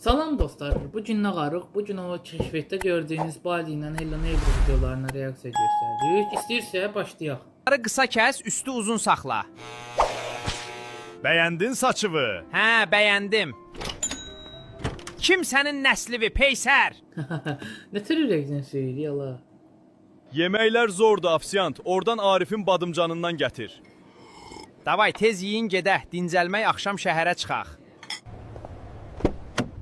Salam dostlar, bugün nə qarıq? Bugün o keşfətdə gördüyünüz Baldi ilə Hello Neighbor videolarına reaksiya göstəririk. İstəyirsə başlayaq. Qısa kəs, üstü uzun saxla. Bəyəndin saçıvı? Hə, bəyəndim. Kim sənin nəslivi, peysər? Nə tür ürəkdən söyləyirik Allah? Yeməklər zordur afsiyant. Oradan Arifin badımcanından gətir. Davay, tez yiyin gedək, dincəlmək axşam şəhərə çıxaq.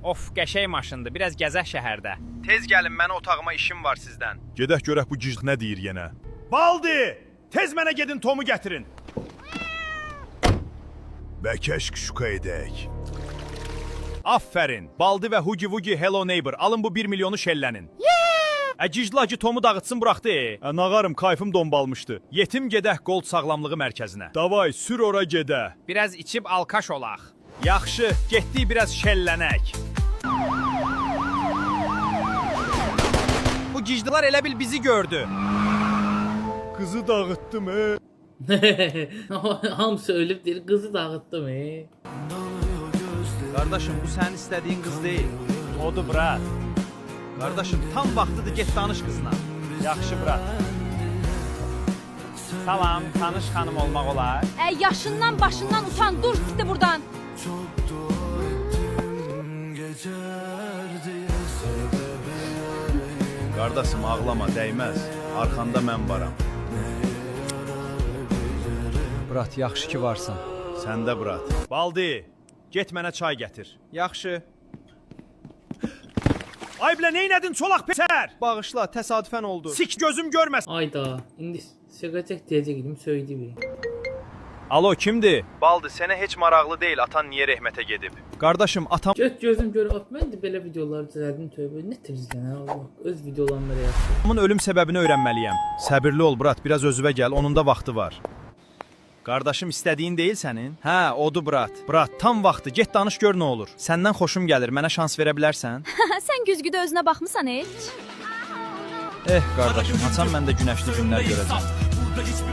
Of, qəşəng maşındır, biraz gəzək şəhərdə. Tez gəlin, mənə otağıma işim var sizdən. Gedək görək bu gicd nə deyir yenə. Baldi! Tez mənə gedin Tomu gətirin. Və kəşk şuka edək. Aferin. Baldi və Hugi Wugi Hello Neighbor. Alın bu 1 milyonu şəllənin. Gicdlacı Tomu dağıtsın buraxdı. Nağarım, kayfım dombalmışdı. Yetim gedək Gold Sağlamlığı mərkəzinə. Davay, sür ora gedə. Biraz içib alkaş olaq. Yaxşı, getdik biraz şəllənək. Bu gicdlar elə bil bizi gördü. Qızı dağıtdım, Hamısı ölüb deyir, qızı dağıtdım. Qardaşım, bu sənin istədiyin qız deyil. Odur, brat. Qardaşım, tam vaxtıdır, get danış qızla. Yaxşı, brat. Salam, tanış xanım olmaq olar. Yaşından başından utan, dur gitti buradan. Qardaşım, ağlama, dəyməz. Arxanda mən varam. Brat, yaxşı ki varsan. Sən də, brat. Baldi, get mənə çay gətir. Yaxşı. Ay bilə, neynədin çolaq pesər? Bağışla, təsadüfən oldu. Sik gözüm görməsin. Ayda, indi söhbəcək deyəcək idim, söyledi biri. Alo, kimdir? Baldı, sənə heç maraqlı deyil, atan niyə rəhmətə gedib? Qardaşım, atam... Gözüm görə, mən də belə videoları düzəldim, tövbə, nə tezlən, Allah, öz videolarına reaksiya. Atamın ölüm səbəbini öyrənməliyəm. Səbirli ol, brat, biraz özüvə gəl, onun da vaxtı var. Qardaşım, istədiyin deyil sənin? Hə, odur, brat. Brat, tam vaxtı, get danış gör nə olur. Səndən xoşum gəlir, mənə şans verə bilərsən? Sen güzgüdə özünə baxmısan heç? Qardaşım, açam mən də günəşli günlər görəcəm.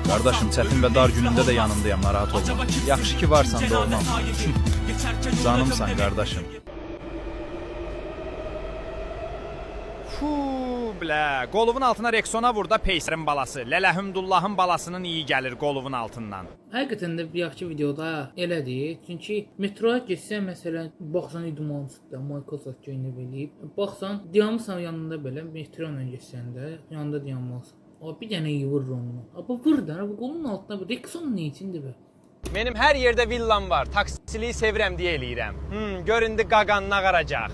Qardaşım, çətin və dar günündə də yanındayam, narahat olma. Yaxşı ki varsan, doğmam. Canımsan, qardaşım. Bilə, qoluvun altına Rexona vur da Peysərin balası. Lələhümdullahın balasının iyi gəlir qoluvun altından. Həqiqətən də bir yaxşı videoda elədir. Çünki metroya getsən, məsələn, baxsan idmansızda, Microsoft göynəb eləyib. Baxsan, dayanmısan yanında belə, metro ilə getsən də, yanında dayanmalısın. Abi bir dənə yığır onu. Abi vur da, bu qolun altına bir Rexon nə içindir be? Mənim hər yerdə villam var, taksiliyi sevirəm deyə eləyirəm. Göründü qaqanına qaracaq.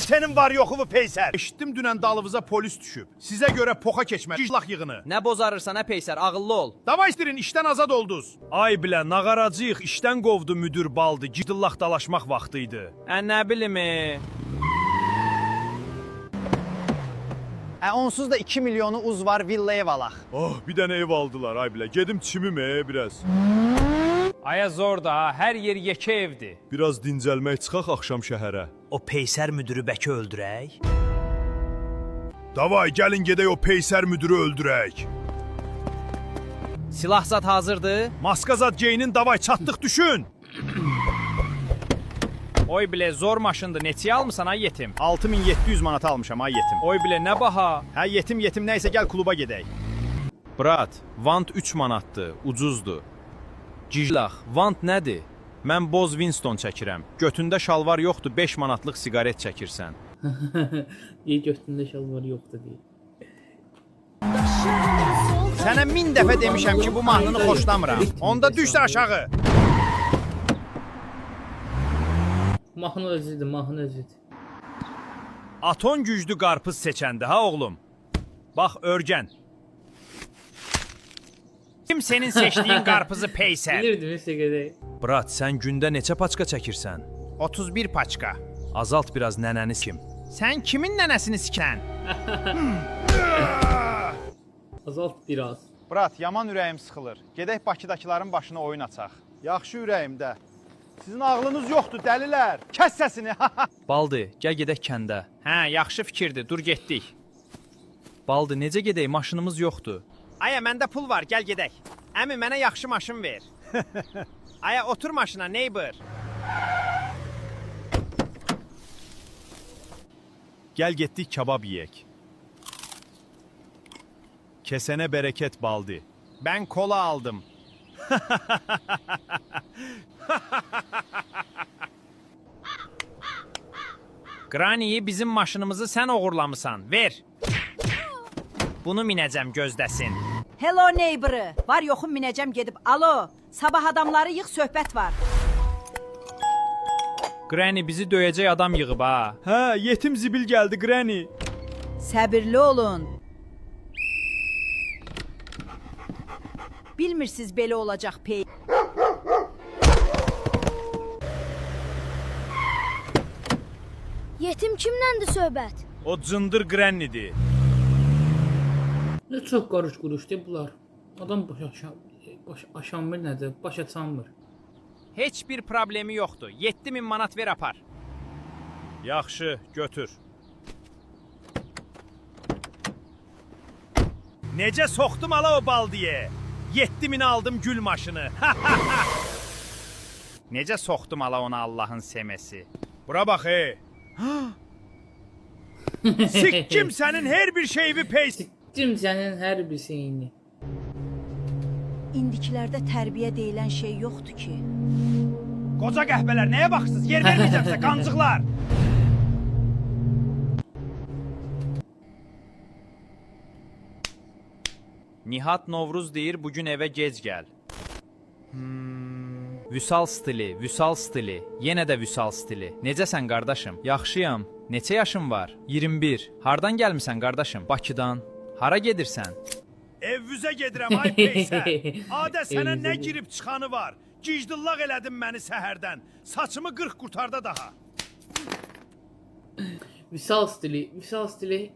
Sənin var yoxumu Peysər? Eşitdim dünən dalınıza polis düşüb. Sizə görə poxa keçmə, giclaq yığını. Nə bozarırsan, nə Peysər, ağıllı ol. Davay istirin, işdən azad olduz. Ay bilə, nağaracıyıq, işdən qovdu müdür baldı, gidillaq dalaşmaq vaxtıydı. Nə bilim. Onsuz da 2 milyonu uz var, villa ev alaq. Oh, bir dənə ev aldılar, ay bilə. Gedim çimim biraz. Aya zor da, hər yer yekə evdir. Biraz dincəlmək çıxaq axşam şəhərə. O Peysər müdürü bəki öldürək? Davay, gəlin gedək o Peysər müdürü öldürək. Silah zad hazırdır. Maskazad geyinin, davay, çatdıq, düşün. Oy bilə, zor maşındır, neçəyə almısan ay yetim? 6700 manat almışam, ay yetim. Oy bilə, nə baha? Hə, yetim, nəysə gəl kluba gedək. Brat, vant 3 manatdır, ucuzdur. Giclaq, vant nədir? Mən Boz Winston çəkirəm. Götündə şalvar yoxdur, 5 manatlıq siqaret çəkirsən. Deyə götündə şalvar yoxdur deyə. Sənə 1000 dəfə demişəm ki, bu mahnını xoşlamıram. Onda düş aşağı. Mahnı özüdür, mahnı özüdür. Aton güclü qarpız seçəndi, ha oğlum? Bax, örgən. Kim senin seçdiyin qarpızı Peysər? Bilirdim, işte gedək. Brat, sən gündə neçə paçka çəkirsən? 31 paçka. Azalt biraz nənəni kim? Sən kimin nənəsini sikən? Azalt biraz. Brat, yaman ürəyim sıxılır. Gedək Bakıdakıların başına oyun açaq. Yaxşı ürəyimdə. Sizin ağlınız yoxdur, dəlilər. Kəs səsini. Baldı, gəl gedək kəndə. Hə, yaxşı fikirdir, dur getdik. Baldı, necə gedək, maşınımız yoxdur. Aya, məndə pul var, gəl gedək. Əmi, mənə yaxşı maşın ver. Aya, otur maşına, neighbor. Gəl getdik kabab yeyək. Kesene bereket Baldi. Ben kola aldım. Granny'yi bizim maşınımızı sen uğurlamısan. Ver. Bunu minəcəm gözləsin. Hello neighbor'ı. Var yoxum minəcəm gedib. Alo. Sabah adamları yığ söhbət var. Granny bizi döyəcək adam yığıb ha. Hə, yetim zibil gəldi Granny. Səbirli olun. Bilmirsiniz belə olacaq pey. Yetim kimləndir söhbət? O cındır Granny'dir. Ne çox qarış quruşdu bunlar. Adam baş aşanmır nədir, başa çalmır. Heç bir problemi yoxdur. 7000 manat ver apar. Yaxşı, götür. Necə soxdum ala o Baldiyə? 7000 aldım gül maşını. Necə soxdum ala ona Allahın semesi. Bura bax ey. Sikkim sənin hər bir şeyini peysi. Kimsənin hər bir şeyini. İndikilərdə tərbiyə deyilən şey yoxdur ki. Qoca qəhbələr nəyə baxırsınız? Yer verməyəcəmsə qancıqlar. Nihat Novruz deyir bugün evə gec gəl. Vüsal stili, Vüsal stili, yenə də Vüsal stili. Necəsən qardaşım? Yaxşıyam. Neçə yaşın var? 21. Hardan gəlmisən qardaşım? Bakıdan. Hara gedirsən? Evvüzə gedirəm ay peysə. Adə sənə Evvüzə nə gedir. girib çıxanı var? Gicdillaq elədin məni səhərdən. Saçımı 40 qurtarda daha. Vüsal stili,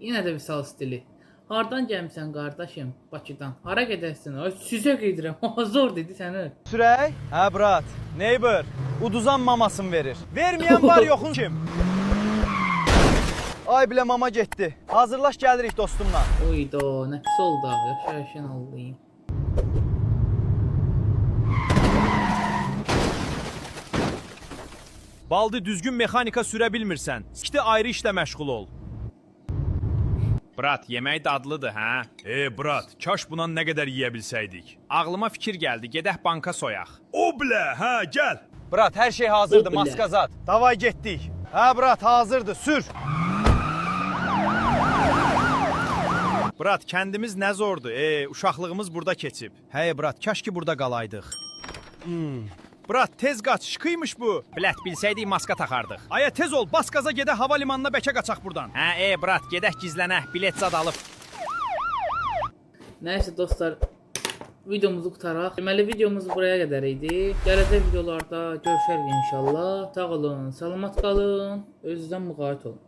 yenə də Vüsal stili. Hardan gəlmisən qardaşım? Bakıdan. Hara gedərsən? Ay süzə gedirəm. Zor dedi sənə. Sürək? Hə brat. Neighbor, uduzan mamasını verir. Verməyən var yoxun kim? Ay bilə mama getdi. Hazırlaş gəlirik dostumla. Oyda, nə pis oldu abi. Yaşayışın aldıyım. Baldi düzgün mexanika sürə bilmirsən. Sikdə ayrı işlə məşğul ol. Brat, yemək dadlıdır, hə? Brat, kaş buna nə qədər yeyə bilsəydik. Ağlıma fikir gəldi, gedək banka soyaq. O bilə, hə, gəl. Brat, hər şey hazırdır, O bilə. maska zat. Davay getdik. Hə brat, hazırdır, sür. Brat, kəndimiz nə zordur. Uşaqlığımız burada keçib. Hey brat, kaş ki burada qalaydıq. Brat, tez qaç, şıkıymış bu. Bilət, bilsəydik maska taxardıq. Aya tez ol, bas qaza gedə hava limanına bəkə qaçaq buradan. Hə, brat, gedək gizlənək, bilet zad alıb. Nəysə dostlar, videomuzu qutaraq. Deməli videomuz buraya qədər idi. Gələcək videolarda görüşərik inşallah. Sağ olun, salamat qalın. Özünüzdən müğayət olun.